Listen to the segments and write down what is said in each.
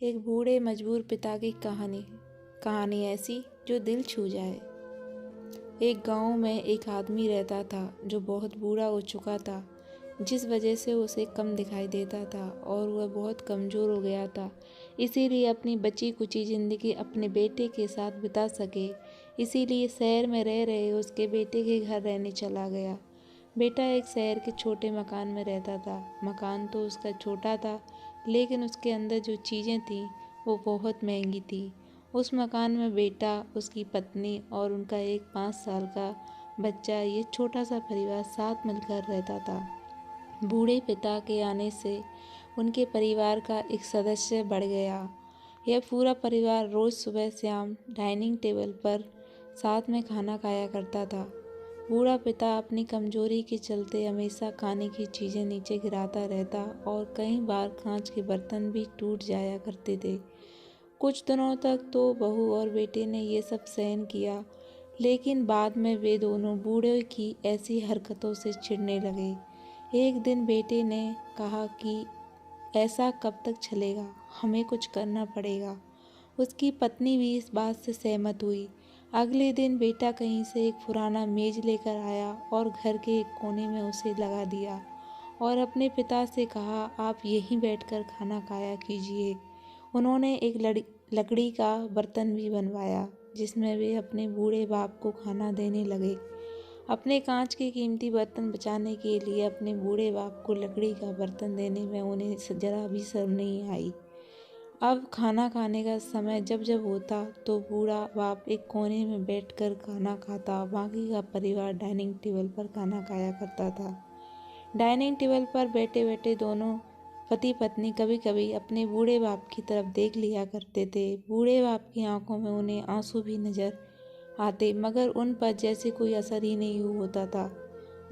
एक बूढ़े मजबूर पिता की कहानी ऐसी जो दिल छू जाए। एक गांव में एक आदमी रहता था जो बहुत बूढ़ा हो चुका था, जिस वजह से उसे कम दिखाई देता था और वह बहुत कमज़ोर हो गया था। इसीलिए अपनी बची कुची ज़िंदगी अपने बेटे के साथ बिता सके, इसीलिए शहर में रह रहे उसके बेटे के घर रहने चला गया। बेटा एक शहर के छोटे मकान में रहता था। मकान तो उसका छोटा था, लेकिन उसके अंदर जो चीज़ें थीं वो बहुत महंगी थी। उस मकान में बेटा, उसकी पत्नी और उनका एक 5 साल का बच्चा, ये छोटा सा परिवार साथ मिलकर रहता था। बूढ़े पिता के आने से उनके परिवार का एक सदस्य बढ़ गया। यह पूरा परिवार रोज़ सुबह शाम डाइनिंग टेबल पर साथ में खाना खाया करता था। बूढ़ा पिता अपनी कमजोरी के चलते हमेशा खाने की चीज़ें नीचे गिराता रहता और कई बार कांच के बर्तन भी टूट जाया करते थे। कुछ दिनों तक तो बहू और बेटे ने ये सब सहन किया, लेकिन बाद में वे दोनों बूढ़े की ऐसी हरकतों से चिढ़ने लगे। एक दिन बेटे ने कहा कि ऐसा कब तक चलेगा, हमें कुछ करना पड़ेगा। उसकी पत्नी भी इस बात से सहमत हुई। अगले दिन बेटा कहीं से एक पुराना मेज लेकर आया और घर के एक कोने में उसे लगा दिया और अपने पिता से कहा, आप यहीं बैठकर खाना खाया कीजिए। उन्होंने एक लकड़ी का बर्तन भी बनवाया जिसमें वे अपने बूढ़े बाप को खाना देने लगे। अपने कांच के कीमती बर्तन बचाने के लिए अपने बूढ़े बाप को लकड़ी का बर्तन देने में उन्हें जरा भी शर्म नहीं आई। अब खाना खाने का समय जब जब होता तो बूढ़ा बाप एक कोने में बैठकर खाना खाता, बाकी का परिवार डाइनिंग टेबल पर खाना खाया करता था। डाइनिंग टेबल पर बैठे बैठे दोनों पति पत्नी कभी कभी अपने बूढ़े बाप की तरफ देख लिया करते थे। बूढ़े बाप की आंखों में उन्हें आंसू भी नजर आते, मगर उन पर जैसे कोई असर ही नहीं होता था।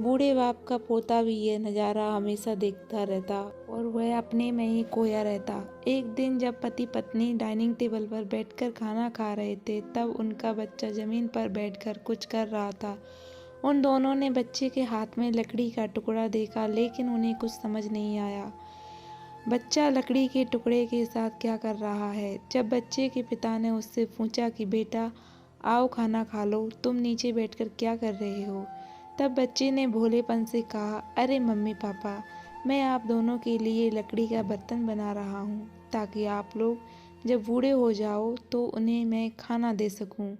बूढ़े बाप का पोता भी यह नज़ारा हमेशा देखता रहता और वह अपने में ही खोया रहता। एक दिन जब पति पत्नी डाइनिंग टेबल पर बैठकर खाना खा रहे थे, तब उनका बच्चा ज़मीन पर बैठकर कुछ कर रहा था। उन दोनों ने बच्चे के हाथ में लकड़ी का टुकड़ा देखा, लेकिन उन्हें कुछ समझ नहीं आया बच्चा लकड़ी के टुकड़े के साथ क्या कर रहा है। जब बच्चे के पिता ने उससे पूछा कि बेटा आओ खाना खा लो, तुम नीचे बैठकर क्या कर रहे हो, तब बच्चे ने भोलेपन से कहा, अरे मम्मी पापा, मैं आप दोनों के लिए लकड़ी का बर्तन बना रहा हूँ ताकि आप लोग जब बूढ़े हो जाओ तो उन्हें मैं खाना दे सकूँ।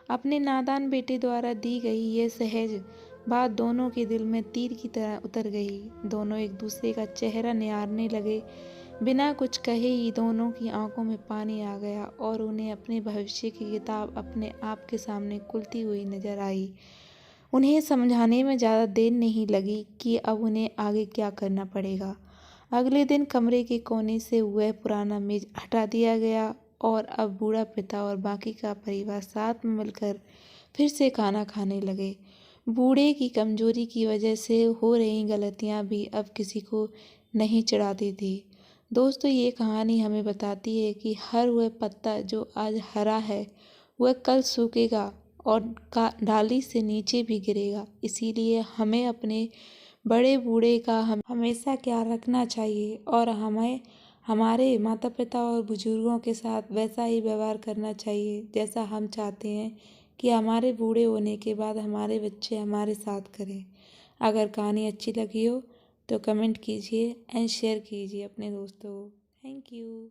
अपने नादान बेटे द्वारा दी गई ये सहज बात दोनों के दिल में तीर की तरह उतर गई। दोनों एक दूसरे का चेहरा निहारने लगे। बिना कुछ कहे ही दोनों की आंखों में पानी आ गया और उन्हें अपने भविष्य की किताब अपने आप के सामने खुलती हुई नजर आई। उन्हें समझाने में ज़्यादा देर नहीं लगी कि अब उन्हें आगे क्या करना पड़ेगा। अगले दिन कमरे के कोने से वह पुराना मेज हटा दिया गया और अब बूढ़ा पिता और बाकी का परिवार साथ में मिलकर फिर से खाना खाने लगे। बूढ़े की कमजोरी की वजह से हो रही गलतियां भी अब किसी को नहीं चिढ़ाती थी। दोस्तों, ये कहानी हमें बताती है कि हर वह पत्ता जो आज हरा है वह कल सूखेगा और डाली से नीचे भी गिरेगा। इसीलिए हमें अपने बड़े बूढ़े का हमेशा ख्याल रखना चाहिए और हमें हमारे माता पिता और बुजुर्गों के साथ वैसा ही व्यवहार करना चाहिए जैसा हम चाहते हैं कि हमारे बूढ़े होने के बाद हमारे बच्चे हमारे साथ करें। अगर कहानी अच्छी लगी हो तो कमेंट कीजिए एंड शेयर कीजिए अपने दोस्तों को। Thank you.